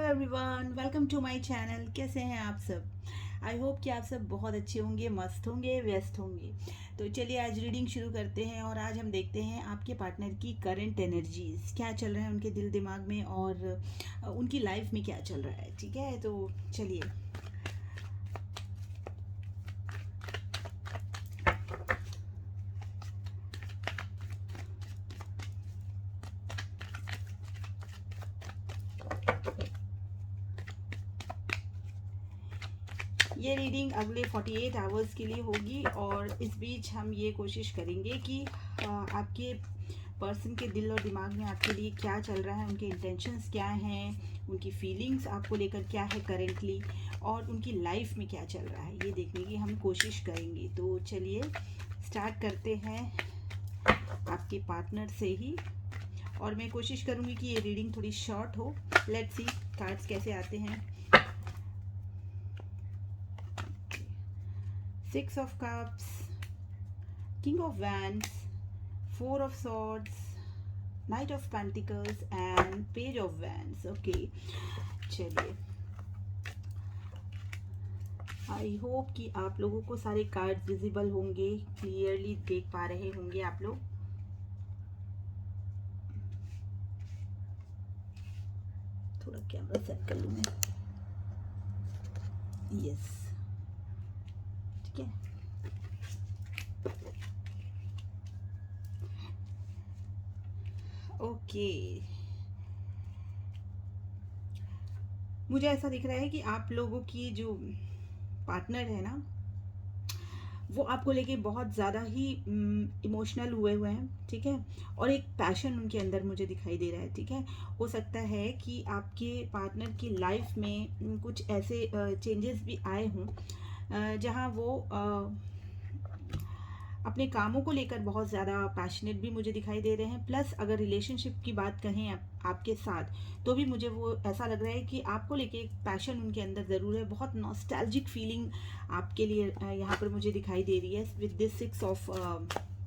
Everyone, welcome to my channel. कैसे हैं आप सब? आई होप कि आप सब बहुत अच्छे होंगे, मस्त होंगे, व्यस्त होंगे। तो चलिए आज रीडिंग शुरू करते हैं और आज हम देखते हैं आपके पार्टनर की करंट एनर्जीज क्या चल रहा है उनके दिल दिमाग में और उनकी लाइफ में क्या चल रहा है। ठीक है, तो चलिए। ये रीडिंग अगले 48 आवर्स के लिए होगी और इस बीच हम ये कोशिश करेंगे कि आपके पर्सन के दिल और दिमाग में आपके लिए क्या चल रहा है, उनके इंटेंशंस क्या हैं, उनकी फीलिंग्स आपको लेकर क्या है करेंटली, और उनकी लाइफ में क्या चल रहा है ये देखने की हम कोशिश करेंगे। तो चलिए स्टार्ट करते हैं आपके पार्टनर से ही, और मैं कोशिश करूँगी कि ये रीडिंग थोड़ी शॉर्ट हो। लेट्स सी कार्ड्स कैसे आते हैं। 6 of Cups, King of Wands, 4 of Swords, Knight of Pentacles and Page of Wands. Okay, चलिए। आई होप कि आप लोगों को सारे कार्ड्स विजिबल होंगे, क्लियरली देख पा रहे होंगे आप लोग। थोड़ा कैमरा सेट कर लूँ मैं। यस, ठीक है। ओके, मुझे ऐसा दिख रहा है कि आप लोगों की जो पार्टनर है ना, वो आपको लेके बहुत ज़्यादा ही इमोशनल हुए हुए हैं। ठीक है, और एक पैशन उनके अंदर मुझे दिखाई दे रहा है। ठीक है, हो सकता है कि आपके पार्टनर की लाइफ में कुछ ऐसे चेंजेस भी आए हों जहाँ वो अपने कामों को लेकर बहुत ज़्यादा पैशनेट भी मुझे दिखाई दे रहे हैं। प्लस अगर रिलेशनशिप की बात कहें आपके साथ, तो भी मुझे वो ऐसा लग रहा है कि आपको लेके एक पैशन उनके अंदर ज़रूर है। बहुत नॉस्टैल्जिक फीलिंग आपके लिए यहाँ पर मुझे दिखाई दे रही है विद दिस 6 ऑफ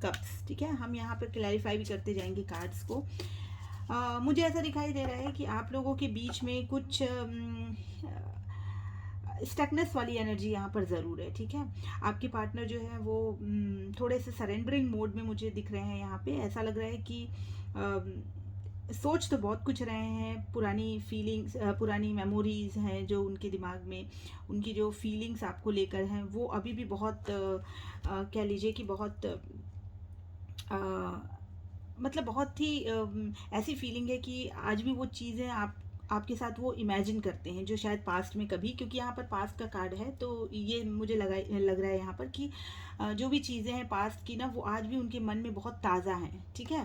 कप्स। ठीक है, हम यहाँ पर क्लैरिफाई भी करते जाएंगे कार्ड्स को। मुझे ऐसा दिखाई दे रहा है कि आप लोगों के बीच में कुछ स्टकनेस वाली एनर्जी यहाँ पर ज़रूर है। ठीक है, आपके पार्टनर जो है वो थोड़े से सरेंडरिंग मोड में मुझे दिख रहे हैं। यहाँ पे ऐसा लग रहा है कि सोच तो बहुत कुछ रहे हैं, पुरानी फीलिंग्स, पुरानी मेमोरीज हैं जो उनके दिमाग में, उनकी जो फीलिंग्स आपको लेकर हैं वो अभी भी बहुत कह लीजिए कि बहुत मतलब बहुत ही ऐसी फीलिंग है कि आज भी वो चीज़ें आपके साथ वो इमेजिन करते हैं जो शायद पास्ट में कभी, क्योंकि यहाँ पर पास्ट का कार्ड है तो ये मुझे लग रहा है यहाँ पर कि जो भी चीज़ें हैं पास्ट की ना, वो आज भी उनके मन में बहुत ताज़ा हैं। ठीक है,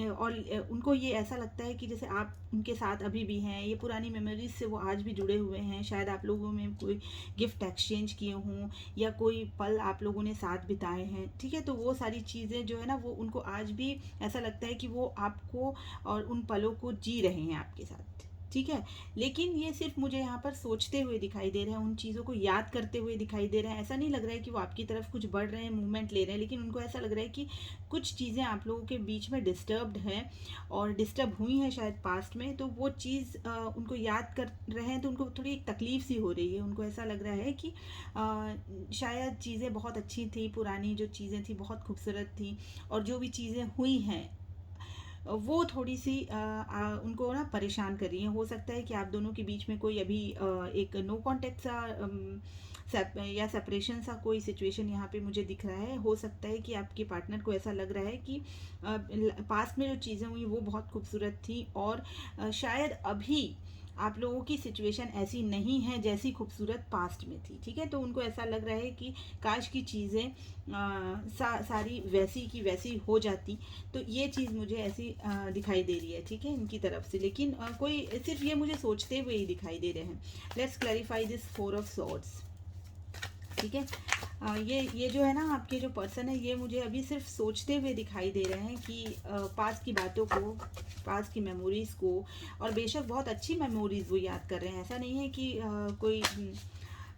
और उनको ये ऐसा लगता है कि जैसे आप उनके साथ अभी भी हैं, ये पुरानी मेमोरीज से वो आज भी जुड़े हुए हैं। शायद आप लोगों में कोई गिफ्ट एक्सचेंज किए हों या कोई पल आप लोगों ने साथ बिताए हैं। ठीक है, तो वो सारी चीज़ें जो है ना, वो उनको आज भी ऐसा लगता है कि वो आपको और उन पलों को जी रहे हैं आपके साथ। ठीक है, लेकिन ये सिर्फ मुझे यहाँ पर सोचते हुए दिखाई दे रहे हैं, उन चीज़ों को याद करते हुए दिखाई दे रहे हैं। ऐसा नहीं लग रहा है कि वो आपकी तरफ कुछ बढ़ रहे हैं, मूवमेंट ले रहे हैं, लेकिन उनको ऐसा लग रहा है कि कुछ चीज़ें आप लोगों के बीच में डिस्टर्ब्ड हैं और डिस्टर्ब हुई हैं शायद पास्ट में। तो वो चीज़ उनको याद कर रहे हैं तो उनको थोड़ी एक तकलीफ सी हो रही है। उनको ऐसा लग रहा है कि शायद चीज़ें बहुत अच्छी थी, पुरानी जो चीज़ें थी बहुत खूबसूरत थी, और जो भी चीज़ें हुई हैं वो थोड़ी सी उनको ना परेशान कर रही हैं। हो सकता है कि आप दोनों के बीच में कोई अभी एक नो कॉन्टेक्ट सा या सेपरेशन सा कोई सिचुएशन यहाँ पे मुझे दिख रहा है। हो सकता है कि आपके पार्टनर को ऐसा लग रहा है कि पास्ट में जो चीज़ें हुई वो बहुत खूबसूरत थी, और शायद अभी आप लोगों की सिचुएशन ऐसी नहीं है जैसी खूबसूरत पास्ट में थी। ठीक है, तो उनको ऐसा लग रहा है कि काश की चीज़ें सारी वैसी की वैसी हो जाती। तो ये चीज़ मुझे ऐसी दिखाई दे रही है। ठीक है, इनकी तरफ से, लेकिन कोई सिर्फ ये मुझे सोचते हुए ही दिखाई दे रहे हैं। Let's clarify this 4 of swords. ठीक है, ये जो है ना, आपके जो पर्सन है ये मुझे अभी सिर्फ सोचते हुए दिखाई दे रहे हैं कि पास्ट की बातों को, पास्ट की मेमोरीज़ को, और बेशक बहुत अच्छी मेमोरीज़ वो याद कर रहे हैं। ऐसा नहीं है कि कोई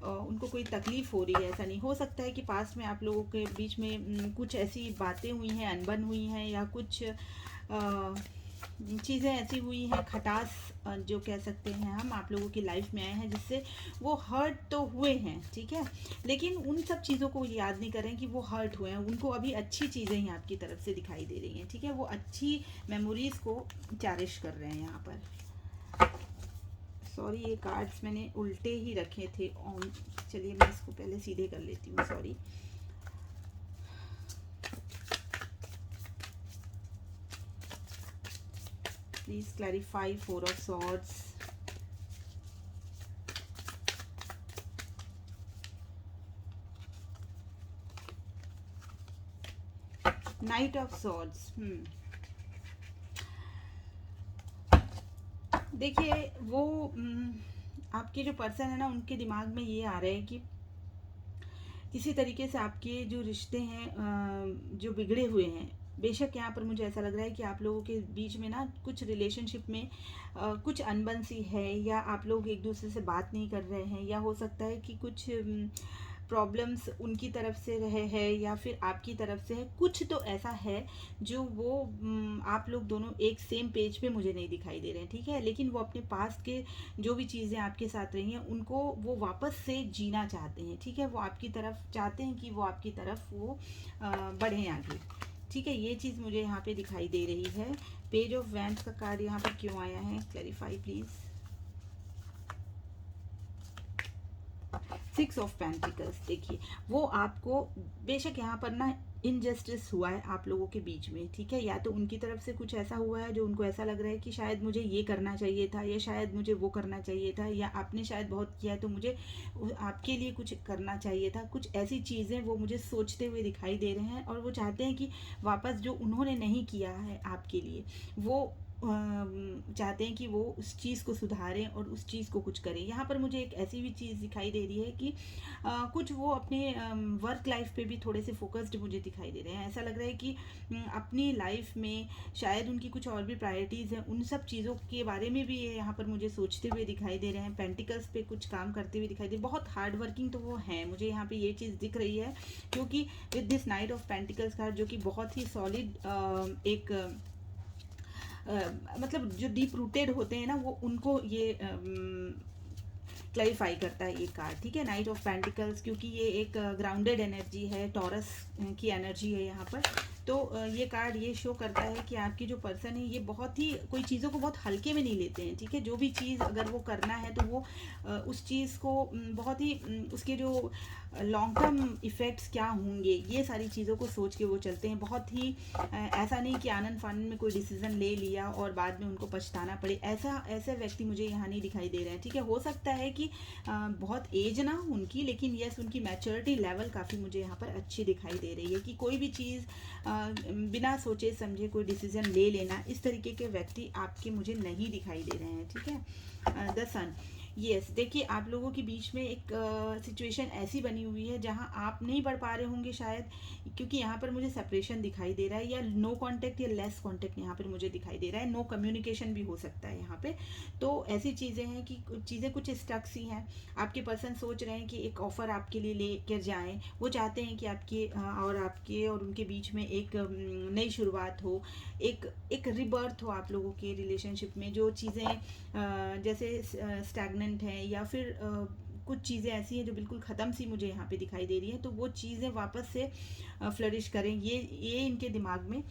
उनको कोई तकलीफ़ हो रही है, ऐसा नहीं। हो सकता है कि पास्ट में आप लोगों के बीच में कुछ ऐसी बातें हुई हैं, अनबन हुई हैं, या कुछ चीज़ें ऐसी हुई हैं, खटास जो कह सकते हैं हम, आप लोगों की लाइफ में आए हैं जिससे वो हर्ट तो हुए हैं, ठीक है, लेकिन उन सब चीज़ों को याद नहीं कर रहे हैं कि वो हर्ट हुए हैं, उनको अभी अच्छी चीज़ें ही आपकी तरफ से दिखाई दे रही हैं, ठीक है, वो अच्छी मेमोरीज़ को चैरिश कर रहे हैं यहाँ पर। सॉरी, ये कार्ड्स मैंने उल्टे ही रखे थे ऑन, चलिए मैं इसको पहले सीधे कर लेती हूँ, sorry. Please clarify 4 of swords, night of swords. देखिए वो आपके जो पर्सन है ना, उनके दिमाग में ये आ रहा है कि किसी तरीके से आपके जो रिश्ते हैं जो बिगड़े हुए हैं, बेशक यहाँ पर मुझे ऐसा लग रहा है कि आप लोगों के बीच में ना कुछ रिलेशनशिप में कुछ अनबन सी है, या आप लोग एक दूसरे से बात नहीं कर रहे हैं, या हो सकता है कि कुछ प्रॉब्लम्स उनकी तरफ से रहे हैं या फिर आपकी तरफ से है, कुछ तो ऐसा है जो वो आप लोग दोनों एक सेम पेज पे मुझे नहीं दिखाई दे रहे हैं, ठीक है, लेकिन वो अपने पास्ट के जो भी चीज़ें आपके साथ रही हैं उनको वो वापस से जीना चाहते हैं, ठीक है, वो आपकी तरफ चाहते हैं कि वो आपकी तरफ वो बढ़ें आगे, ठीक है, ये चीज़ मुझे यहाँ पे दिखाई दे रही है। पेज ऑफ वैंड्स का कार्ड यहाँ पर क्यों आया है, क्लैरिफाई प्लीज़। 6 ऑफ पेंटिकल्स, देखिए वो आपको बेशक यहाँ पर ना इनजस्टिस हुआ है आप लोगों के बीच में, ठीक है, या तो उनकी तरफ से कुछ ऐसा हुआ है जो उनको ऐसा लग रहा है कि शायद मुझे ये करना चाहिए था, या शायद मुझे वो करना चाहिए था, या आपने शायद बहुत किया है तो मुझे आपके लिए कुछ करना चाहिए था, कुछ ऐसी चीज़ें वो मुझे सोचते हुए दिखाई दे रहे हैं, और वो चाहते हैं कि वापस जो उन्होंने नहीं किया है आपके लिए, वो चाहते हैं कि वो उस चीज़ को सुधारें और उस चीज़ को कुछ करें। यहाँ पर मुझे एक ऐसी भी चीज़ दिखाई दे रही है कि कुछ वो अपने वर्क लाइफ पे भी थोड़े से फोकस्ड मुझे दिखाई दे रहे हैं, ऐसा लग रहा है कि अपनी लाइफ में शायद उनकी कुछ और भी प्रायोरिटीज़ हैं, उन सब चीज़ों के बारे में भी ये यहाँ पर मुझे सोचते हुए दिखाई दे रहे हैं, पेंटिकल्स पे कुछ काम करते हुए दिखाई दे, बहुत हार्ड वर्किंग तो वो हैं, मुझे यहाँ पे ये चीज़ दिख रही है, क्योंकि with this night of pentacles card जो कि बहुत ही सॉलिड एक मतलब जो डीप रूटेड होते हैं ना, वो उनको ये क्लैरिफाई करता है ये कार्ड, ठीक है, नाइट ऑफ पेंटिकल्स, क्योंकि ये एक ग्राउंडेड एनर्जी है, टॉरस की एनर्जी है यहाँ पर, तो ये कार्ड ये शो करता है कि आपकी जो पर्सन है ये बहुत ही कोई चीज़ों को बहुत हल्के में नहीं लेते हैं, ठीक है, जो भी चीज़ अगर वो करना है तो वो उस चीज़ को बहुत ही उसके जो लॉन्ग टर्म इफ़ेक्ट्स क्या होंगे ये सारी चीज़ों को सोच के वो चलते हैं, बहुत ही ऐसा नहीं कि आनंद फानंद में कोई डिसीजन ले लिया और बाद में उनको पछताना पड़े, ऐसे व्यक्ति मुझे यहाँ नहीं दिखाई दे रहे हैं, ठीक है, हो सकता है कि बहुत एज ना उनकी, लेकिन यस उनकी मैच्योरिटी लेवल काफ़ी मुझे यहाँ पर अच्छी दिखाई दे रही है कि कोई भी चीज़ बिना सोचे समझे कोई डिसीजन ले लेना, इस तरीके के व्यक्ति आपके मुझे नहीं दिखाई दे रहे हैं, ठीक है। द सन, यस देखिए आप लोगों के बीच में एक सिचुएशन ऐसी बनी हुई है जहां आप नहीं बढ़ पा रहे होंगे शायद, क्योंकि यहाँ पर मुझे सेपरेशन दिखाई दे रहा है, या नो कांटेक्ट या लेस कांटेक्ट यहाँ पर मुझे दिखाई दे रहा है, नो कम्युनिकेशन भी हो सकता है यहाँ पे, तो ऐसी चीज़ें हैं कि चीज़ें कुछ स्टक सी हैं, आपके पर्सन सोच रहे हैं कि एक ऑफ़र आपके लिए लेकर जाएं, वो चाहते हैं कि आपके और उनके बीच में एक नई शुरुआत हो, एक एक रिबर्थ हो आप लोगों के रिलेशनशिप में, जो चीज़ें जैसे स्टैग्नेंट हैं या फिर कुछ चीज़ें ऐसी हैं जो बिल्कुल ख़त्म सी मुझे यहाँ पे दिखाई दे रही हैं, तो वो चीज़ें वापस से फ्लरिश करें, ये इनके दिमाग में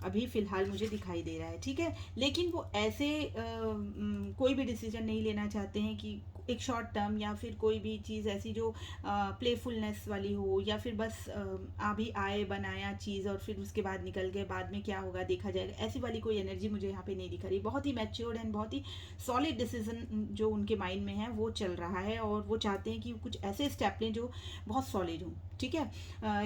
अभी फ़िलहाल मुझे दिखाई दे रहा है, ठीक है, लेकिन वो ऐसे कोई भी डिसीजन नहीं लेना चाहते हैं कि एक शॉर्ट टर्म या फिर कोई भी चीज़ ऐसी जो प्लेफुलनेस वाली हो, या फिर बस अभी आए बनाया चीज़ और फिर उसके बाद निकल गए, बाद में क्या होगा देखा जाएगा, ऐसी वाली कोई एनर्जी मुझे यहाँ पे नहीं दिखा रही, बहुत ही मैच्योर्ड एंड बहुत ही सॉलिड डिसीजन जो उनके माइंड में है वो चल रहा है, और वो चाहते हैं कि कुछ ऐसे स्टेप लें जो बहुत सॉलिड हों, ठीक है,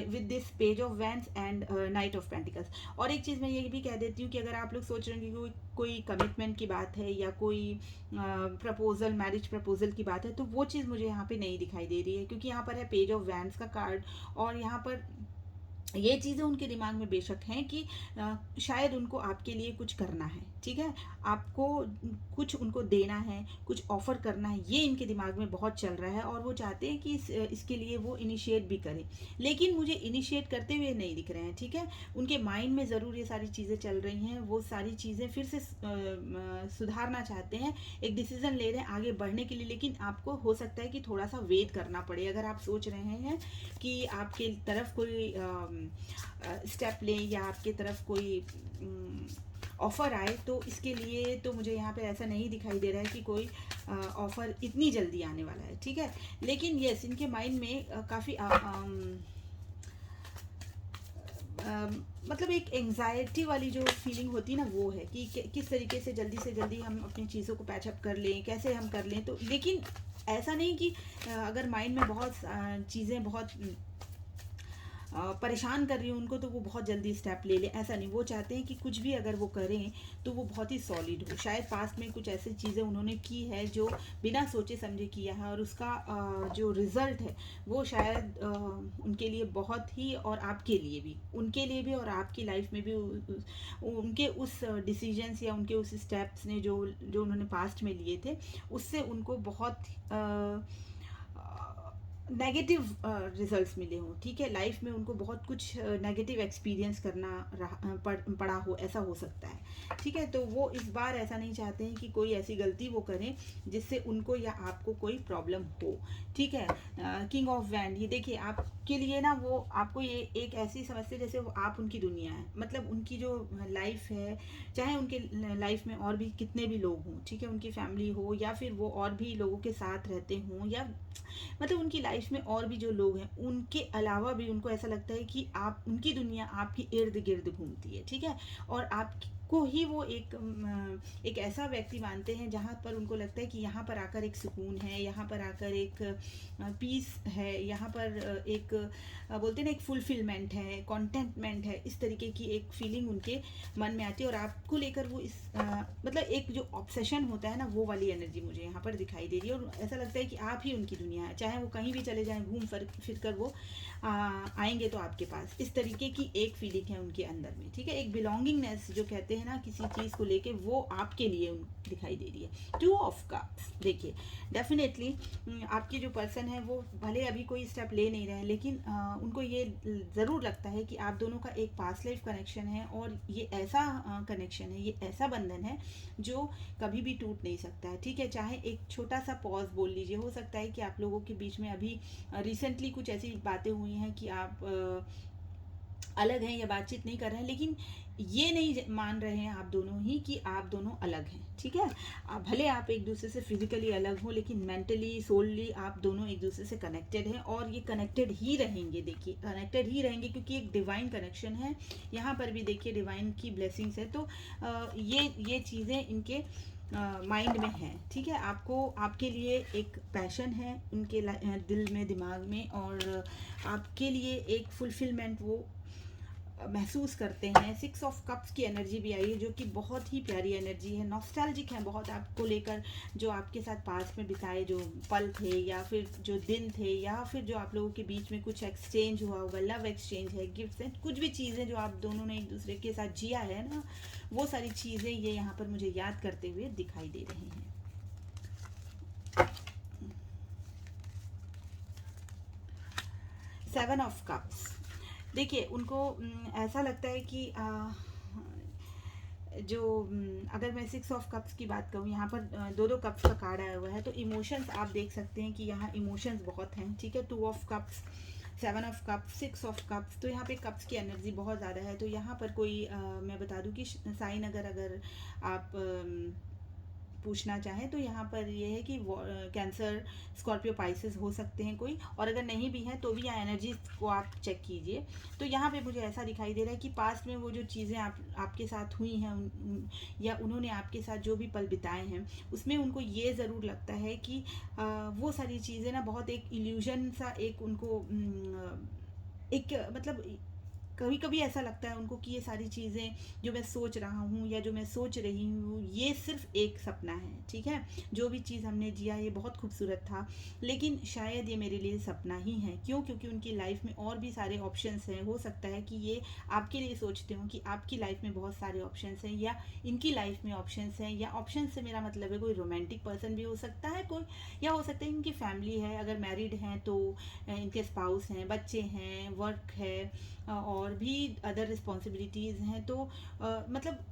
with this page of wands and night of pentacles. और एक चीज़ मैं ये भी कह देती हूँ कि अगर आप लोग सोच रहे हैं कि कोई कमिटमेंट की बात है या कोई प्रपोजल, मैरिज प्रपोजल की बात है, तो वो चीज़ मुझे यहाँ पे नहीं दिखाई दे रही है, क्योंकि यहाँ पर है पेज ऑफ वैंड्स का कार्ड, और यहाँ पर ये चीज़ें उनके दिमाग में बेशक हैं कि शायद उनको आपके लिए कुछ करना है, ठीक है? आपको कुछ उनको देना है, कुछ ऑफ़र करना है, ये इनके दिमाग में बहुत चल रहा है और वो चाहते हैं कि इसके लिए वो इनिशिएट भी करें। लेकिन मुझे इनिशिएट करते हुए नहीं दिख रहे हैं, ठीक है? उनके माइंड में ज़रूर ये सारी चीज़ें चल रही हैं, वो सारी चीज़ें फिर से सुधारना चाहते हैं, एक डिसीज़न ले रहे हैं आगे बढ़ने के लिए, लेकिन आपको हो सकता है कि थोड़ा-सा वेट करना पड़े। अगर आप सोच रहे हैं कि आपके तरफ कोई स्टेप लें या आपके तरफ कोई ऑफ़र आए, तो इसके लिए तो मुझे यहाँ पे ऐसा नहीं दिखाई दे रहा है कि कोई ऑफ़र इतनी जल्दी आने वाला है, ठीक है? लेकिन येस, इनके माइंड में काफ़ी मतलब एक एंग्जाइटी वाली जो फीलिंग होती है ना, वो है कि किस तरीके से जल्दी हम अपनी चीज़ों को पैचअप कर लें, कैसे हम कर लें। तो लेकिन ऐसा नहीं कि अगर माइंड में बहुत चीज़ें बहुत परेशान कर रही हूँ उनको, तो वो बहुत जल्दी स्टेप ले लें, ऐसा नहीं। वो चाहते हैं कि कुछ भी अगर वो करें तो वो बहुत ही सॉलिड हो। शायद पास्ट में कुछ ऐसी चीज़ें उन्होंने की है जो बिना सोचे समझे किया है, और उसका जो रिज़ल्ट है वो शायद उनके लिए बहुत ही, और आपके लिए भी, उनके लिए भी और आपकी लाइफ में भी उनके उस डिसीजंस या उनके उस स्टेप्स ने जो जो उन्होंने पास्ट में लिए थे, उससे उनको बहुत नेगेटिव रिजल्ट्स मिले हों, ठीक है? लाइफ में उनको बहुत कुछ नेगेटिव एक्सपीरियंस करना पड़ा हो, ऐसा हो सकता है, ठीक है? तो वो इस बार ऐसा नहीं चाहते हैं कि कोई ऐसी गलती वो करें जिससे उनको या आपको कोई प्रॉब्लम हो, ठीक है? किंग ऑफ वैंड, ये देखिए आपके लिए ना, वो आपको ये एक ऐसी समझते हैं जैसे वो आप उनकी दुनिया है। मतलब उनकी जो लाइफ है, चाहे उनके लाइफ में और भी कितने भी लोग हों, ठीक है? उनकी फैमिली हो या फिर वो और भी लोगों के साथ रहते हों, या मतलब उनकी लाइफ में और भी जो लोग हैं उनके अलावा भी उनको ऐसा लगता है कि आप, उनकी दुनिया आपके इर्द गिर्द घूमती है, ठीक है? और आपको ही वो एक ऐसा व्यक्ति मानते हैं जहाँ पर उनको लगता है कि यहाँ पर आकर एक सुकून है, यहाँ पर आकर एक पीस है, यहाँ पर एक बोलते हैं ना, एक फुलफिलमेंट है, कॉन्टेंटमेंट है। इस तरीके की एक फीलिंग उनके मन में आती है, और आपको लेकर वो मतलब एक जो ऑब्सेशन होता है ना, वो वाली एनर्जी मुझे यहाँ पर दिखाई दे रही है, और ऐसा लगता है कि आप ही उनकी दुनिया है। चाहे वो कहीं भी चले जाएं, घूम फिर कर वो आएंगे तो आपके पास। इस तरीके की एक फीलिंग है उनके अंदर में, ठीक है? एक बिलोंगिंगनेस जो कहते हैं ना किसी चीज़ को लेके, वो आपके लिए दिखाई दे रही है। 2 ऑफ कप्स, देखिए डेफिनेटली आपकी जो पर्सन है वो भले अभी कोई स्टेप ले नहीं रहे हैं, लेकिन उनको ये ज़रूर लगता है कि आप दोनों का एक पास्ट लाइफ कनेक्शन है, और ये ऐसा कनेक्शन है, ये ऐसा बंधन है जो कभी भी टूट नहीं सकता है, ठीक है? चाहे एक छोटा सा पॉज बोल लीजिए, हो सकता है कि आप लोगों के बीच में अभी रिसेंटली कुछ ऐसी बातें हुई हैं कि आप अलग हैं या बातचीत नहीं कर रहे हैं, लेकिन ये नहीं मान रहे हैं आप दोनों ही कि आप दोनों अलग हैं, ठीक है? भले आप एक दूसरे से फिजिकली अलग हो, लेकिन मेंटली, सोलली आप दोनों एक दूसरे से कनेक्टेड हैं, और ये कनेक्टेड ही रहेंगे। देखिए कनेक्टेड ही रहेंगे, क्योंकि एक डिवाइन कनेक्शन है। यहाँ पर भी देखिए डिवाइन की ब्लेसिंग्स है। तो ये चीज़ें इनके माइंड में है, ठीक है? आपको, आपके लिए एक पैशन है उनके दिल में, दिमाग में, और आपके लिए एक फुलफिलमेंट वो महसूस करते हैं। 6 ऑफ कप्स की एनर्जी भी आई है, जो कि बहुत ही प्यारी एनर्जी है। नॉस्टैल्जिक है बहुत आपको लेकर, जो आपके साथ पास्ट में बिताए जो पल थे, या फिर जो दिन थे, या फिर जो आप लोगों के बीच में कुछ एक्सचेंज हुआ होगा, लव एक्सचेंज है, गिफ्ट्स हैं, कुछ भी चीज़ें जो आप दोनों ने एक दूसरे के साथ जिया है ना, वो सारी चीज़ें ये यहाँ पर मुझे याद करते हुए दिखाई दे रही हैं। 7 ऑफ कप्स, देखिए उनको ऐसा लगता है कि जो अगर मैं 6 ऑफ कप्स की बात करूँ, यहाँ पर दो दो कप्स का कार्ड आया हुआ है, तो इमोशंस आप देख सकते हैं कि यहाँ इमोशंस बहुत हैं, ठीक है? 2 of cups, 7 of cups, 6 of cups, तो यहाँ पे कप्स की एनर्जी बहुत ज़्यादा है। तो यहाँ पर कोई मैं बता दूँ कि साइन अगर आप पूछना चाहें, तो यहाँ पर ये है कि कैंसर, स्कॉर्पियो, पाइसेस हो सकते हैं कोई, और अगर नहीं भी हैं तो भी यहाँ एनर्जी को आप चेक कीजिए। तो यहाँ पे मुझे ऐसा दिखाई दे रहा है कि पास्ट में वो जो चीज़ें आपके साथ हुई हैं, या उन्होंने आपके साथ जो भी पल बिताए हैं, उसमें उनको ये ज़रूर लगता है कि वो सारी चीज़ें ना बहुत एक इल्यूजन सा, एक उनको एक मतलब कभी कभी ऐसा लगता है उनको कि ये सारी चीज़ें जो मैं सोच रहा हूँ या जो मैं सोच रही हूँ ये सिर्फ एक सपना है, ठीक है। जो भी चीज़ हमने जिया ये बहुत खूबसूरत था, लेकिन शायद ये मेरे लिए सपना ही है। क्यों? क्योंकि उनकी लाइफ में और भी सारे ऑप्शंस हैं। हो सकता है कि ये आपके लिए सोचते हो कि आपकी लाइफ में बहुत सारे ऑप्शंस हैं, या इनकी लाइफ में ऑप्शंस हैं, या ऑप्शन से मेरा मतलब है कोई रोमांटिक पर्सन भी हो सकता है कोई, या हो सकता है इनकी फैमिली है, अगर मैरिड हैं तो इनके स्पाउस हैं, बच्चे हैं, वर्क है, और भी अदर रिस्पॉन्सिबिलिटीज़ हैं। तो मतलब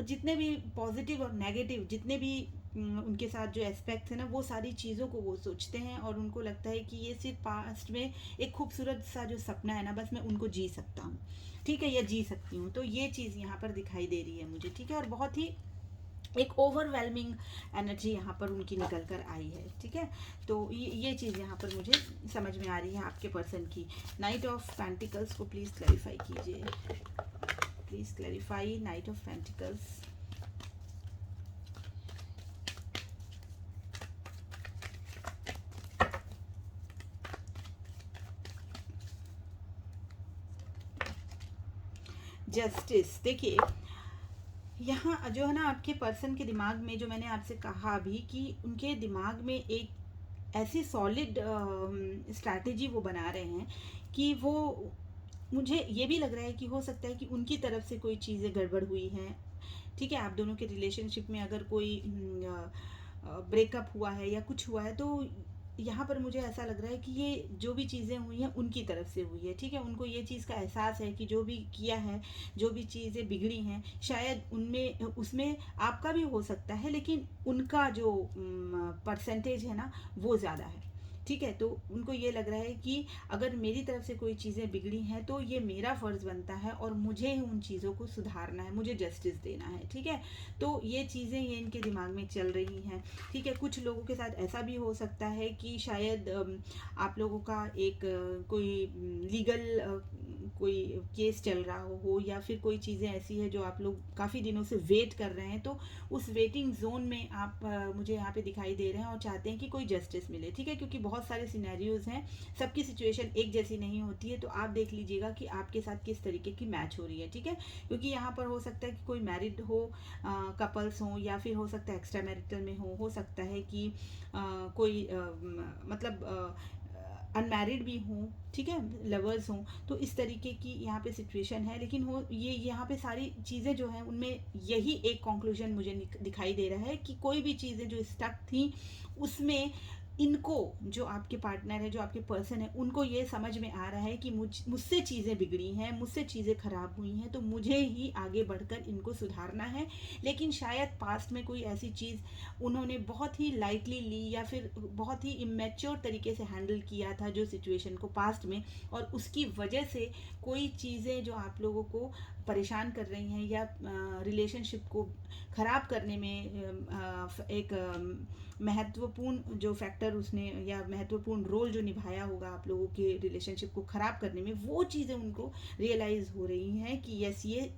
जितने भी पॉजिटिव और नेगेटिव जितने भी उनके साथ जो एस्पेक्ट्स हैं ना, वो सारी चीज़ों को वो सोचते हैं, और उनको लगता है कि ये सिर्फ पास्ट में एक खूबसूरत सा जो सपना है ना, बस मैं उनको जी सकता हूँ, ठीक है, या जी सकती हूँ। तो ये चीज़ यहाँ पर दिखाई दे रही है मुझे, ठीक है। और बहुत ही एक ओवरवेलमिंग एनर्जी यहाँ पर उनकी निकल कर आई है, ठीक है। तो ये चीज़ यहाँ पर मुझे समझ में आ रही है आपके पर्सन की। नाइट ऑफ पेंटिकल्स को प्लीज़ क्लैरिफाई कीजिए, please clarify night of pentacles. Justice, देखिए यहाँ जो है ना आपके पर्सन के दिमाग में, जो मैंने आपसे कहा अभी कि उनके दिमाग में एक ऐसी सॉलिड स्ट्रैटेजी वो बना रहे हैं कि वो, मुझे ये भी लग रहा है कि हो सकता है कि उनकी तरफ से कोई चीज़ें गड़बड़ हुई हैं, ठीक है। आप दोनों के रिलेशनशिप में अगर कोई ब्रेकअप हुआ है या कुछ हुआ है, तो यहाँ पर मुझे ऐसा लग रहा है कि ये जो भी चीज़ें हुई हैं उनकी तरफ से हुई है, ठीक है। उनको ये चीज़ का एहसास है कि जो भी किया है, जो भी चीज़ें बिगड़ी हैं, शायद उनमें उसमें आपका भी हो सकता है, लेकिन उनका जो परसेंटेज है ना वो ज़्यादा है, ठीक है। तो उनको ये लग रहा है कि अगर मेरी तरफ से कोई चीज़ें बिगड़ी हैं तो ये मेरा फ़र्ज़ बनता है और मुझे ही उन चीज़ों को सुधारना है, मुझे जस्टिस देना है, ठीक है। तो ये चीज़ें ये इनके दिमाग में चल रही हैं, ठीक है। कुछ लोगों के साथ ऐसा भी हो सकता है कि शायद आप लोगों का एक कोई लीगल कोई केस चल रहा हो, या फिर कोई चीज़ें ऐसी है जो आप लोग काफ़ी दिनों से वेट कर रहे हैं, तो उस वेटिंग जोन में आप मुझे यहाँ पे दिखाई दे रहे हैं और चाहते हैं कि कोई जस्टिस मिले, ठीक है। क्योंकि बहुत सारे सिनेरियोज हैं, सबकी सिचुएशन एक जैसी नहीं होती है, तो आप देख लीजिएगा कि आपके साथ किस तरीके की मैच हो रही है, ठीक है। क्योंकि यहाँ पर हो सकता है कि कोई मैरिड हो, कपल्स हों, या फिर हो सकता है एक्स्ट्रा मैरिटल में हो सकता है कि कोई मतलब अनमैरिड भी हों, ठीक है, लवर्स हों। तो इस तरीके की यहाँ पे सिचुएशन है, लेकिन हो ये यहाँ पे सारी चीज़ें जो हैं उनमें यही एक कंक्लूजन मुझे दिखाई दे रहा है कि कोई भी चीज़ें जो स्टक थी उसमें इनको, जो आपके पार्टनर है, जो आपके पर्सन है, उनको ये समझ में आ रहा है कि मुझसे चीज़ें बिगड़ी हैं, मुझसे चीज़ें खराब हुई हैं, तो मुझे ही आगे बढ़कर इनको सुधारना है। लेकिन शायद पास्ट में कोई ऐसी चीज़ उन्होंने बहुत ही लाइटली ली, या फिर बहुत ही इमेच्योर तरीके से हैंडल किया था जो सिचुएशन को पास्ट में, और उसकी वजह से कोई चीज़ें जो आप लोगों को परेशान कर रही हैं या रिलेशनशिप को ख़राब करने में एक महत्वपूर्ण जो फैक्टर उसने, या महत्वपूर्ण रोल जो निभाया होगा आप लोगों के रिलेशनशिप को ख़राब करने में, वो चीज़ें उनको रियलाइज़ हो रही हैं कि यस, ये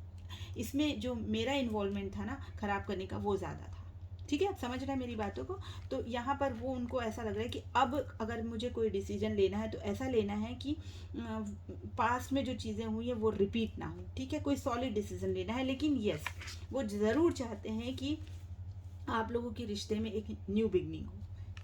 इसमें जो मेरा इन्वॉल्वमेंट था ना ख़राब करने का, वो ज़्यादा था, ठीक है। आप समझ रहे हैं मेरी बातों को। तो यहाँ पर वो उनको ऐसा लग रहा है कि अब अगर मुझे कोई डिसीजन लेना है तो ऐसा लेना है कि पास्ट में जो चीज़ें हुई है वो रिपीट ना हो, ठीक है। कोई सॉलिड डिसीजन लेना है, लेकिन यस, वो ज़रूर चाहते हैं कि आप लोगों के रिश्ते में एक न्यू बिगनिंग हो,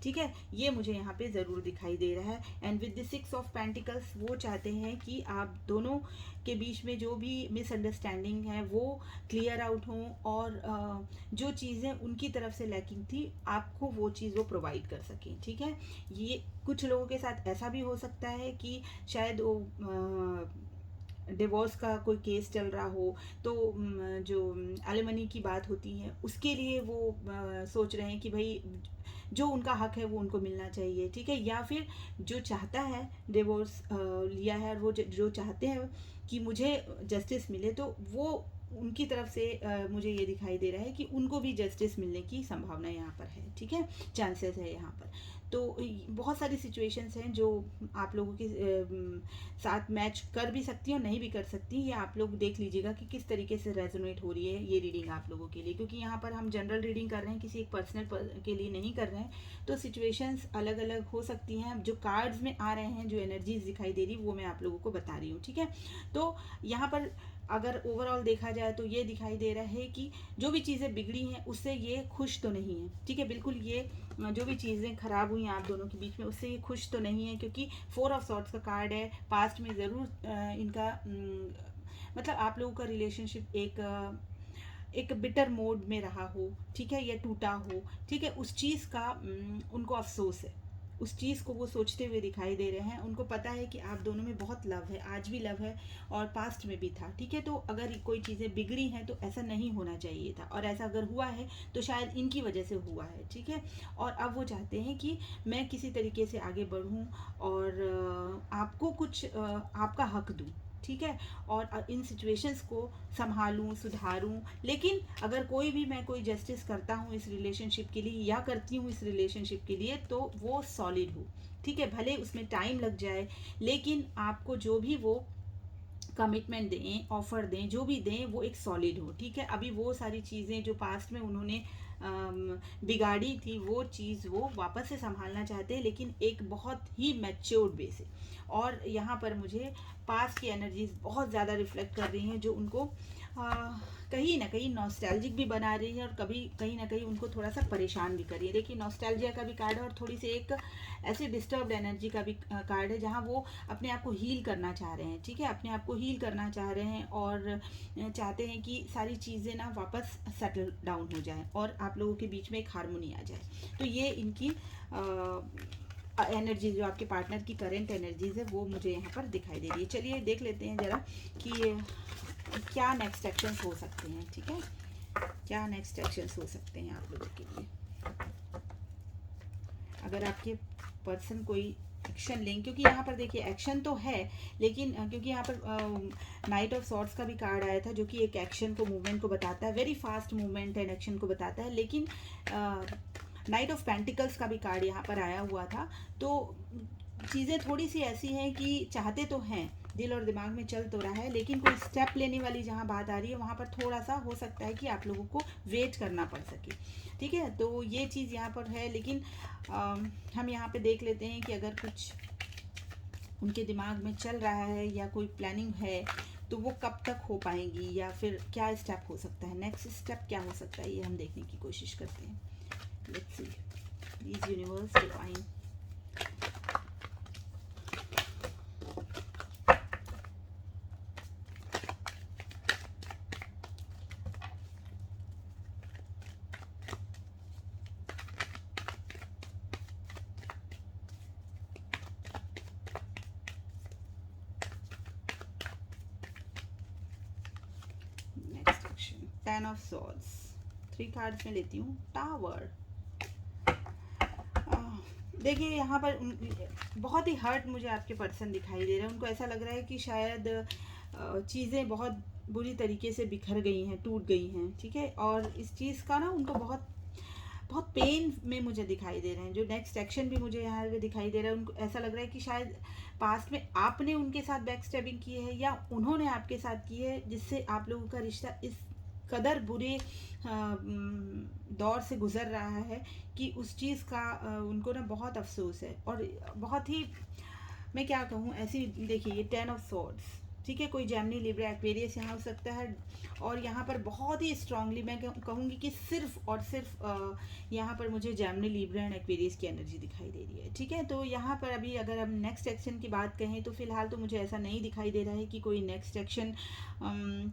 ठीक है। ये मुझे यहाँ पे ज़रूर दिखाई दे रहा है। And with the 6 of pentacles, वो चाहते हैं कि आप दोनों के बीच में जो भी मिसअंडरस्टैंडिंग है वो क्लियर आउट हों, और जो चीज़ें उनकी तरफ से लैकिंग थी आपको वो चीज़ वो प्रोवाइड कर सकें, ठीक है। ये कुछ लोगों के साथ ऐसा भी हो सकता है कि शायद वो डिवोर्स का कोई केस चल रहा हो, तो जो एलिमनी की बात होती है उसके लिए वो सोच रहे हैं कि भाई जो उनका हक है वो उनको मिलना चाहिए, ठीक है। या फिर जो चाहता है डिवोर्स लिया है, और वो जो चाहते हैं कि मुझे जस्टिस मिले, तो वो उनकी तरफ से मुझे ये दिखाई दे रहा है कि उनको भी जस्टिस मिलने की संभावना यहाँ पर है, ठीक है, चांसेस है यहाँ पर। तो बहुत सारी सिचुएशंस हैं जो आप लोगों के साथ मैच कर भी सकती हैं और नहीं भी कर सकती। ये आप लोग देख लीजिएगा कि किस तरीके से रेजोनेट हो रही है ये रीडिंग आप लोगों के लिए, क्योंकि यहाँ पर हम जनरल रीडिंग कर रहे हैं, किसी एक पर्सनल के लिए नहीं कर रहे हैं। तो सिचुएशंस अलग अलग हो सकती हैं। जो कार्ड्स में आ रहे हैं, जो एनर्जीज दिखाई दे रही, वो मैं आप लोगों को बता रही हूँ, ठीक है। तो यहाँ पर अगर ओवरऑल देखा जाए तो ये दिखाई दे रहा है कि जो भी चीज़ें बिगड़ी हैं उससे ये खुश तो नहीं है, ठीक है। बिल्कुल ये जो भी चीज़ें खराब हुई आप दोनों के बीच में उससे ये खुश तो नहीं है, क्योंकि 4 ऑफ सॉर्ड्स का कार्ड है। पास्ट में ज़रूर इनका मतलब आप लोगों का रिलेशनशिप एक बिटर मोड में रहा हो, ठीक है, या टूटा हो, ठीक है। उस चीज़ का उनको अफसोस है, उस चीज़ को वो सोचते हुए दिखाई दे रहे हैं। उनको पता है कि आप दोनों में बहुत लव है, आज भी लव है और पास्ट में भी था, ठीक है। तो अगर कोई चीज़ें बिगड़ी हैं तो ऐसा नहीं होना चाहिए था, और ऐसा अगर हुआ है तो शायद इनकी वजह से हुआ है, ठीक है। और अब वो चाहते हैं कि मैं किसी तरीके से आगे बढ़ूं और आपको कुछ आपका हक दूं, ठीक है, और इन सिचुएशंस को संभालूं, सुधारूं। लेकिन अगर मैं कोई जस्टिस करता हूँ इस रिलेशनशिप के लिए या करती हूँ इस रिलेशनशिप के लिए, तो वो सॉलिड हो, ठीक है। भले उसमें टाइम लग जाए, लेकिन आपको जो भी वो कमिटमेंट दें, ऑफर दें, जो भी दें, वो एक सॉलिड हो, ठीक है। अभी वो सारी चीज़ें जो पास्ट में उन्होंने बिगाड़ी थी, वो चीज़ वो वापस से संभालना चाहते हैं, लेकिन एक बहुत ही मैच्योर्ड वे से। और यहाँ पर मुझे पास्ट की एनर्जीज बहुत ज़्यादा रिफ्लेक्ट कर रही हैं, जो उनको कहीं ना कहीं नॉस्टैल्जिक भी बना रही है और कभी कहीं ना कहीं उनको थोड़ा सा परेशान भी कर रही है। देखिए, नॉस्टैल्जिया का भी कार्ड है और थोड़ी सी एक ऐसे डिस्टर्ब्ड एनर्जी का भी कार्ड है, जहाँ वो अपने आप को हील करना चाह रहे हैं, ठीक है। अपने आप को हील करना चाह रहे हैं और चाहते हैं कि सारी चीज़ें ना वापस सेटल डाउन हो जाए और आप लोगों के बीच में एक हारमोनी आ जाए। तो ये इनकी एनर्जी, जो आपके पार्टनर की करंट एनर्जीज है, वो मुझे यहाँ पर दिखाई दे रही है। चलिए देख लेते हैं ज़रा कि क्या नेक्स्ट एक्शंस हो सकते हैं, ठीक है। क्या नेक्स्ट एक्शंस हो सकते हैं आप लोगों के लिए, अगर आपके पर्सन कोई एक्शन लें, क्योंकि यहाँ पर देखिए एक्शन तो है, लेकिन क्योंकि यहाँ पर नाइट ऑफ सॉर्ड्स का भी कार्ड आया था, जो कि एक एक्शन को, मूवमेंट को बताता है, very fast movement and action को बताता है। लेकिन नाइट ऑफ पेंटिकल्स का भी कार्ड यहाँ पर आया हुआ था। तो चीज़ें थोड़ी सी ऐसी हैं कि चाहते तो हैं, दिल और दिमाग में चल तो रहा है, लेकिन कोई स्टेप लेने वाली जहाँ बात आ रही है, वहाँ पर थोड़ा सा हो सकता है कि आप लोगों को वेट करना पड़ सके, ठीक है। तो ये चीज़ यहाँ पर है, लेकिन हम यहाँ पे देख लेते हैं कि अगर कुछ उनके दिमाग में चल रहा है या कोई प्लानिंग है, तो वो कब तक हो पाएंगी, या फिर क्या स्टेप हो सकता है, नेक्स्ट स्टेप क्या हो सकता है, ये हम देखने की कोशिश करते हैं। Let's see please universe divine. Next action, 10 of swords, 3 cards में लेती हूँ। टावर, देखिए यहाँ पर बहुत ही हर्ट मुझे आपके पर्सन दिखाई दे रहे हैं। उनको ऐसा लग रहा है कि शायद चीज़ें बहुत बुरी तरीके से बिखर गई हैं, टूट गई हैं, ठीक है। और इस चीज़ का ना उनको बहुत बहुत पेन में मुझे दिखाई दे रहे हैं। जो नेक्स्ट एक्शन भी मुझे यहाँ पे दिखाई दे रहा है, उनको ऐसा लग रहा है कि शायद पास्ट में आपने उनके साथ बैक स्टैबिंग की है या उन्होंने आपके साथ की है, जिससे आप लोगों का रिश्ता इस कदर बुरे दौर से गुजर रहा है कि उस चीज़ का उनको ना बहुत अफसोस है। और बहुत ही, मैं क्या कहूँ, ऐसी देखिए ये 10 ऑफ सॉर्ड्स, ठीक है। कोई जेमिनी, लिब्रा, एक्वेरियस यहाँ हो सकता है। और यहाँ पर बहुत ही स्ट्रांगली मैं कहूँगी कि सिर्फ और सिर्फ यहाँ पर मुझे जेमिनी, लिब्रा एंड एक्वेरियस की एनर्जी दिखाई दे रही है, ठीक है। तो यहाँ पर अभी अगर हम नेक्स्ट एक्शन की बात कहें, तो फिलहाल तो मुझे ऐसा नहीं दिखाई दे रहा है कि कोई नेक्स्ट एक्शन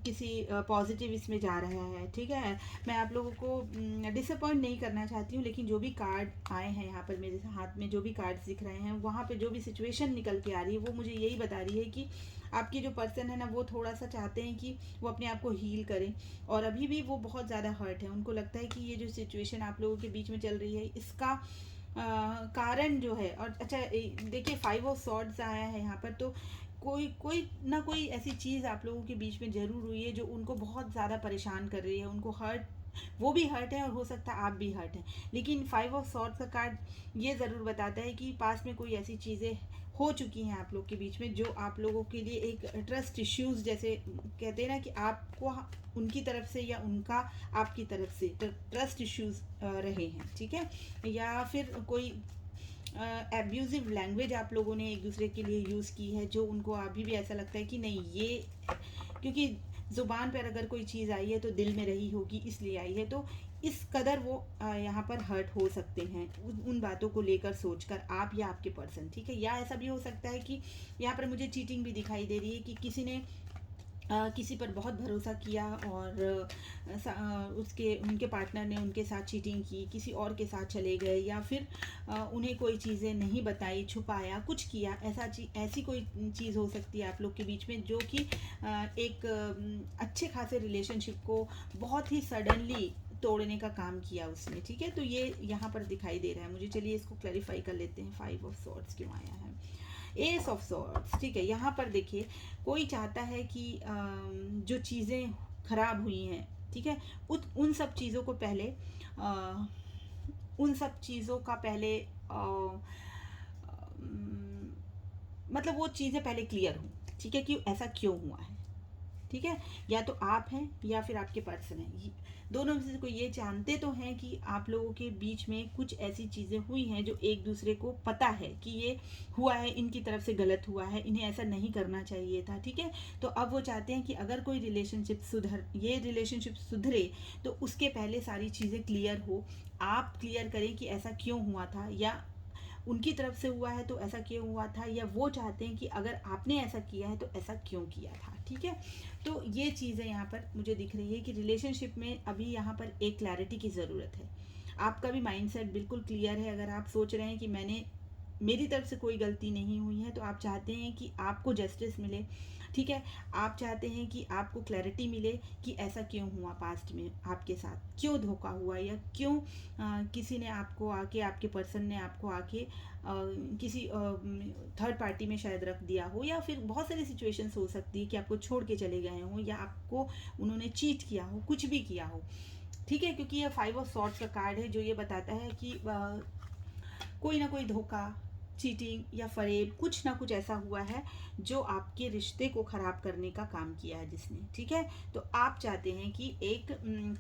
किसी पॉजिटिव इसमें जा रहा है, ठीक है। मैं आप लोगों को डिसअपॉइंट नहीं करना चाहती हूँ, लेकिन जो भी कार्ड आए हैं यहाँ पर मेरे हाथ में, जो भी कार्ड्स दिख रहे हैं, वहाँ पे जो भी सिचुएशन निकल के आ रही है, वो मुझे यही बता रही है कि आपकी जो पर्सन है ना, वो थोड़ा सा चाहते हैं कि वो अपने आप को हील करें। और अभी भी वो बहुत ज़्यादा हर्ट है। उनको लगता है कि ये जो सिचुएशन आप लोगों के बीच में चल रही है, इसका कारण जो है, और अच्छा देखिए 5 ऑफ सॉर्ड्स आया है यहाँ पर, तो कोई ना कोई ऐसी चीज़ आप लोगों के बीच में ज़रूर हुई है जो उनको बहुत ज़्यादा परेशान कर रही है, उनको हर्ट वो भी हर्ट है और हो सकता है आप भी हर्ट हैं। लेकिन 5 ऑफ सॉर्ड्स का कार्ड ये ज़रूर बताता है कि पास में कोई ऐसी चीज़ें हो चुकी हैं आप लोग के बीच में जो आप लोगों के लिए एक ट्रस्ट इश्यूज, जैसे कहते हैं ना कि आपको उनकी तरफ से या उनका आपकी तरफ से ट्रस्ट इश्यूज रहे हैं, ठीक है। या फिर कोई एब्यूजिव लैंग्वेज आप लोगों ने एक दूसरे के लिए यूज़ की है जो उनको अभी भी ऐसा लगता है कि नहीं ये, क्योंकि ज़ुबान पर अगर कोई चीज़ आई है तो दिल में रही होगी इसलिए आई है, तो इस कदर वो यहाँ पर हर्ट हो सकते हैं उन बातों को लेकर सोचकर, आप या आपके पर्सन, ठीक है। या ऐसा भी हो सकता है कि यहाँ पर मुझे चीटिंग भी दिखाई दे रही है कि किसी ने किसी पर बहुत भरोसा किया और उसके उनके पार्टनर ने उनके साथ चीटिंग की, किसी और के साथ चले गए, या फिर उन्हें कोई चीज़ें नहीं बताई, छुपाया, कुछ किया, ऐसी कोई चीज़ हो सकती है आप लोग के बीच में जो कि एक अच्छे खासे रिलेशनशिप को बहुत ही सडनली तोड़ने का काम किया उसने, ठीक है। तो ये यहाँ पर दिखाई दे रहा है मुझे। चलिए इसको क्लैरिफाई कर लेते हैं, 5 ऑफ सॉर्ड्स क्यों आया है। एस ऑफ सॉर्ड्स, ठीक है। यहाँ पर देखिए कोई चाहता है कि जो चीज़ें खराब हुई हैं, ठीक है, उन सब चीज़ों को पहले उन सब चीज़ों का पहले मतलब वो चीज़ें पहले क्लियर हों, ठीक है, कि ऐसा क्यों हुआ है, ठीक है। या तो आप हैं या फिर आपके पर्सन है, दोनों में से कोई ये जानते तो हैं कि आप लोगों के बीच में कुछ ऐसी चीज़ें हुई हैं जो एक दूसरे को पता है कि ये हुआ है, इनकी तरफ से गलत हुआ है, इन्हें ऐसा नहीं करना चाहिए था, ठीक है। तो अब वो चाहते हैं कि अगर कोई रिलेशनशिप सुधरे तो उसके पहले सारी चीज़ें क्लियर हो, आप क्लियर करें कि ऐसा क्यों हुआ था, या उनकी तरफ से हुआ है तो ऐसा क्यों हुआ था, या वो चाहते हैं कि अगर आपने ऐसा किया है तो ऐसा क्यों किया था, ठीक है। तो ये चीज़ें यहाँ पर मुझे दिख रही है कि रिलेशनशिप में अभी यहाँ पर एक क्लैरिटी की ज़रूरत है। आपका भी माइंडसेट बिल्कुल क्लियर है। अगर आप सोच रहे हैं कि मेरी तरफ से कोई गलती नहीं हुई है, तो आप चाहते हैं कि आपको जस्टिस मिले, ठीक है। आप चाहते हैं कि आपको क्लैरिटी मिले कि ऐसा क्यों हुआ, पास्ट में आपके साथ क्यों धोखा हुआ, या क्यों किसी ने आपको आके, आपके पर्सन ने आपको आके किसी थर्ड पार्टी में शायद रख दिया हो, या फिर बहुत सारी सिचुएशंस हो सकती है कि आपको छोड़ के चले गए हों, या आपको उन्होंने चीट किया हो, कुछ भी किया हो, ठीक है। क्योंकि ये 5 ऑफ सॉर्ड्स का कार्ड है जो ये बताता है कि कोई ना कोई धोखा, चीटिंग या फरेब, कुछ ना कुछ ऐसा हुआ है जो आपके रिश्ते को ख़राब करने का काम किया है जिसने, ठीक है। तो आप चाहते हैं कि एक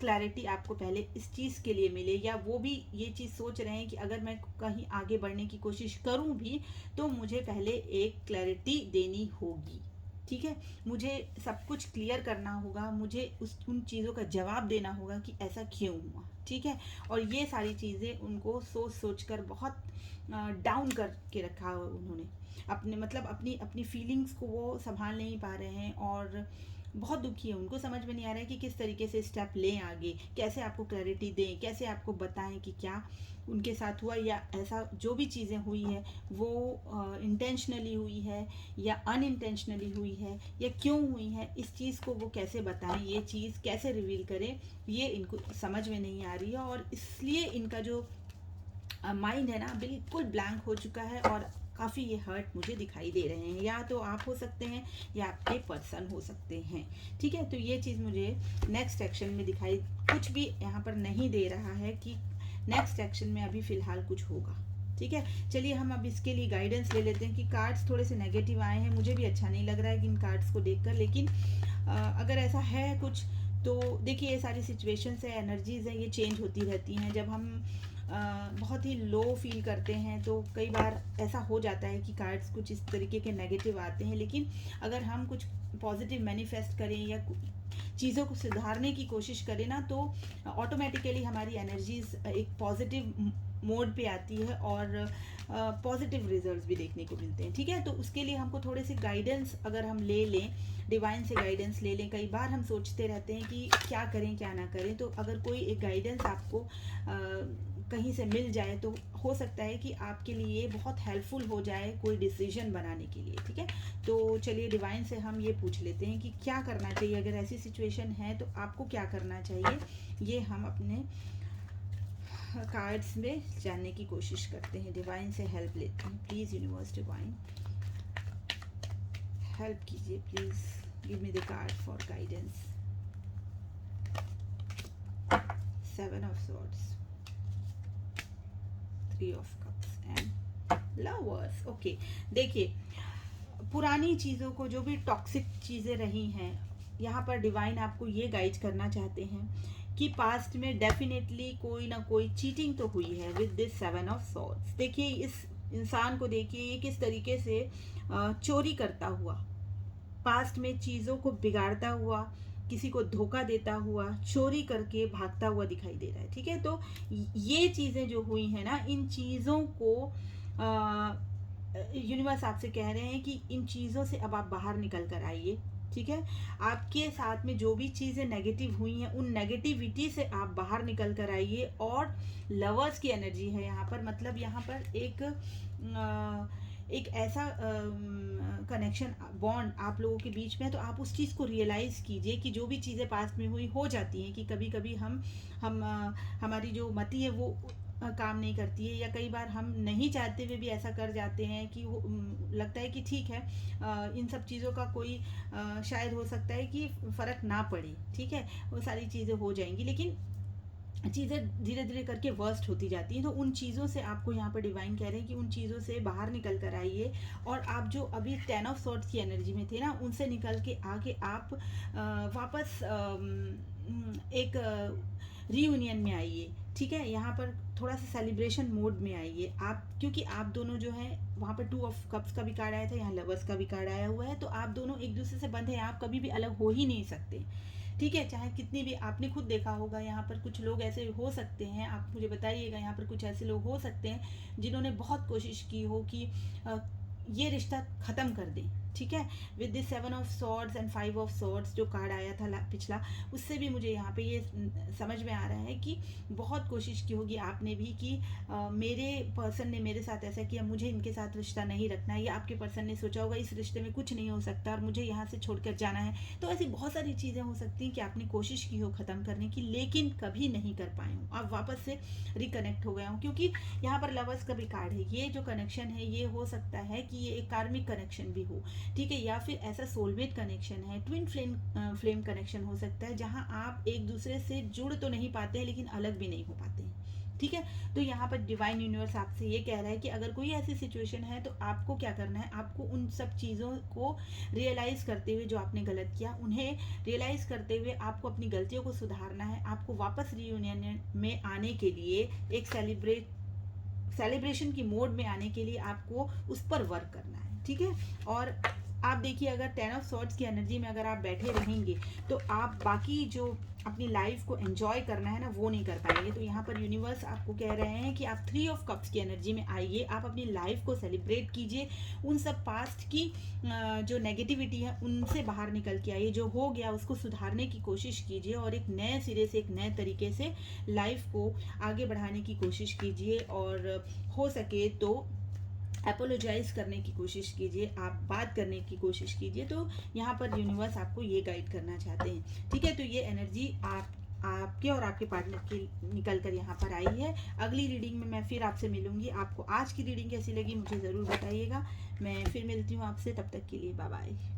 क्लैरिटी आपको पहले इस चीज़ के लिए मिले, या वो भी ये चीज़ सोच रहे हैं कि अगर मैं कहीं आगे बढ़ने की कोशिश करूं भी तो मुझे पहले एक क्लैरिटी देनी होगी, ठीक है। मुझे सब कुछ क्लियर करना होगा, मुझे उन चीज़ों का जवाब देना होगा कि ऐसा क्यों हुआ, ठीक है। और ये सारी चीज़ें उनको सोच सोच कर बहुत डाउन करके रखा उन्होंने, अपने मतलब अपनी अपनी फीलिंग्स को वो संभाल नहीं पा रहे हैं, और बहुत दुखी है। उनको समझ में नहीं आ रहा है कि किस तरीके से स्टेप लें आगे, कैसे आपको क्लैरिटी दें, कैसे आपको बताएं कि क्या उनके साथ हुआ, या ऐसा जो भी चीज़ें हुई है वो इंटेंशनली हुई है या अनइंटेंशनली हुई है, या क्यों हुई है, इस चीज़ को वो कैसे बताएं, ये चीज़ कैसे रिवील करें, ये इनको समझ में नहीं आ रही है। और इसलिए इनका जो माइंड है ना बिल्कुल ब्लैंक हो चुका है, और काफ़ी ये हर्ट मुझे दिखाई दे रहे हैं। या तो आप हो सकते हैं या आपके पर्सन हो सकते हैं, ठीक है। तो ये चीज़ मुझे नेक्स्ट एक्शन में दिखाई, कुछ भी यहाँ पर नहीं दे रहा है कि नेक्स्ट एक्शन में अभी फ़िलहाल कुछ होगा, ठीक है। चलिए हम अब इसके लिए गाइडेंस ले लेते हैं कि कार्ड्स थोड़े से नेगेटिव आए हैं, मुझे भी अच्छा नहीं लग रहा है कि इन कार्ड्स को देखकर, लेकिन अगर ऐसा है कुछ तो देखिए ये सारी सिचुएशंस है, एनर्जीज़ हैं, ये चेंज होती रहती हैं। जब हम बहुत ही लो फील करते हैं तो कई बार ऐसा हो जाता है कि कार्ड्स कुछ इस तरीके के नेगेटिव आते हैं, लेकिन अगर हम कुछ पॉजिटिव मैनिफेस्ट करें या चीज़ों को सुधारने की कोशिश करें ना, तो ऑटोमेटिकली हमारी एनर्जीज एक पॉजिटिव मोड पे आती है और पॉजिटिव रिजल्ट्स भी देखने को मिलते हैं, ठीक है। तो उसके लिए हमको थोड़े से गाइडेंस अगर हम ले लें, डिवाइन से गाइडेंस ले लें। कई बार हम सोचते रहते हैं कि क्या करें क्या ना करें, तो अगर कोई एक गाइडेंस आपको कहीं से मिल जाए तो हो सकता है कि आपके लिए बहुत हेल्पफुल हो जाए कोई डिसीजन बनाने के लिए, ठीक है। तो चलिए डिवाइन से हम ये पूछ लेते हैं कि क्या करना चाहिए, अगर ऐसी सिचुएशन है तो आपको क्या करना चाहिए। ये हम अपने कार्ड्स में जानने की कोशिश करते हैं, डिवाइन से हेल्प लेते हैं। प्लीज़ यूनिवर्स डिवाइन हेल्प कीजिए, please give me the card for guidance. 7 of swords, 3 of cups and lovers. Okay, देखिए पुरानी चीज़ों को, जो भी टॉक्सिक चीज़ें रही हैं, यहाँ पर डिवाइन आपको ये गाइड करना चाहते हैं कि पास्ट में डेफिनेटली कोई ना कोई चीटिंग तो हुई है विद दिस 7 ऑफ सॉर्ड्स। देखिए इस इंसान को देखिए, ये किस तरीके से चोरी करता हुआ, पास्ट में चीज़ों को बिगाड़ता हुआ, किसी को धोखा देता हुआ, चोरी करके भागता हुआ दिखाई दे रहा है। ठीक है, तो ये चीज़ें जो हुई हैं ना, इन चीज़ों को यूनिवर्स आपसे कह रहे हैं कि इन चीज़ों से अब आप बाहर निकल कर आइए। ठीक है, आपके साथ में जो भी चीज़ें नेगेटिव हुई हैं, उन नेगेटिविटी से आप बाहर निकल कर आइए। और लवर्स की एनर्जी है यहाँ पर, मतलब यहाँ पर एक ऐसा कनेक्शन, बॉन्ड आप लोगों के बीच में है। तो आप उस चीज़ को रियलाइज़ कीजिए कि जो भी चीज़ें पास्ट में हुई, हो जाती हैं कि कभी कभी हमारी जो मति है वो काम नहीं करती है, या कई बार हम नहीं चाहते हुए भी ऐसा कर जाते हैं कि वो लगता है कि ठीक है, इन सब चीज़ों का कोई शायद हो सकता है कि फ़र्क ना पड़े। ठीक है, वो सारी चीज़ें हो जाएंगी, लेकिन चीज़ें धीरे धीरे करके वर्स्ट होती जाती हैं। तो उन चीज़ों से आपको यहाँ पर डिवाइन कह रहे हैं कि उन चीज़ों से बाहर निकल कर आइए। और आप जो अभी 10 ऑफ सॉर्ड्स की एनर्जी में थे ना, उनसे निकल के आके आप वापस एक रीयूनियन में आइए। ठीक है, यहाँ पर थोड़ा सा सेलिब्रेशन मोड में आइए आप, क्योंकि आप दोनों जो है, वहाँ पर 2 ऑफ कप्स का भी कार्ड आया था, यहाँ लवर्स का भी कार्ड आया हुआ है। तो आप दोनों एक दूसरे से बंधे हैं, आप कभी भी अलग हो ही नहीं सकते। ठीक है, चाहे कितनी भी, आपने खुद देखा होगा यहाँ पर कुछ लोग ऐसे हो सकते हैं, आप मुझे बताइएगा, यहाँ पर कुछ ऐसे लोग हो सकते हैं जिन्होंने बहुत कोशिश की हो कि ये रिश्ता ख़त्म कर दें। ठीक है, with this 7 of swords and 5 of swords जो कार्ड आया था पिछला, उससे भी मुझे यहाँ पे ये समझ में आ रहा है कि बहुत कोशिश की होगी आपने भी कि मेरे पर्सन ने मेरे साथ ऐसा किया, मुझे इनके साथ रिश्ता नहीं रखना है, या आपके पर्सन ने सोचा होगा इस रिश्ते में कुछ नहीं हो सकता और मुझे यहाँ से छोड़कर जाना है। तो ऐसी बहुत सारी चीज़ें हो सकती हैं कि आपने कोशिश की हो ख़त्म करने की, लेकिन कभी नहीं कर पाए हों, आप वापस से रिकनेक्ट हो गए हों। क्योंकि यहाँ पर लवर्स का भी कार्ड है, ये जो कनेक्शन है ये हो सकता है कि ये एक कार्मिक कनेक्शन भी हो। ठीक है, या फिर ऐसा सोलमेट कनेक्शन है, ट्विन फ्लेम कनेक्शन हो सकता है, जहां आप एक दूसरे से जुड़ तो नहीं पाते हैं लेकिन अलग भी नहीं हो पाते हैं। ठीक है, तो यहाँ पर डिवाइन यूनिवर्स आपसे ये कह रहा है कि अगर कोई ऐसी सिचुएशन है तो आपको क्या करना है, आपको उन सब चीज़ों को रियलाइज़ करते हुए, जो आपने गलत किया उन्हें रियलाइज़ करते हुए आपको अपनी गलतियों को सुधारना है। आपको वापस रीयूनियन में आने के लिए, एक सेलिब्रेशन की मोड में आने के लिए आपको उस पर वर्क करना है। ठीक है, और आप देखिए अगर 10 ऑफ सॉर्ड्स की एनर्जी में अगर आप बैठे रहेंगे तो आप बाकी जो अपनी लाइफ को एंजॉय करना है ना, वो नहीं कर पाएंगे। तो यहाँ पर यूनिवर्स आपको कह रहे हैं कि आप 3 ऑफ कप्स की एनर्जी में आइए, आप अपनी लाइफ को सेलिब्रेट कीजिए, उन सब पास्ट की जो नेगेटिविटी है उनसे बाहर निकल के आइए, जो हो गया उसको सुधारने की कोशिश कीजिए, और एक नए सिरे से, एक नए तरीके से लाइफ को आगे बढ़ाने की कोशिश कीजिए। और हो सके तो अपोलोजाइज करने की कोशिश कीजिए, आप बात करने की कोशिश कीजिए। तो यहाँ पर यूनिवर्स आपको ये गाइड करना चाहते हैं। ठीक है, तो ये एनर्जी आपके और आपके पार्टनर की निकल कर यहाँ पर आई है। अगली रीडिंग में मैं फिर आपसे मिलूंगी। आपको आज की रीडिंग कैसी लगी मुझे ज़रूर बताइएगा। मैं फिर मिलती हूँ आपसे, तब तक के लिए बाय बाय।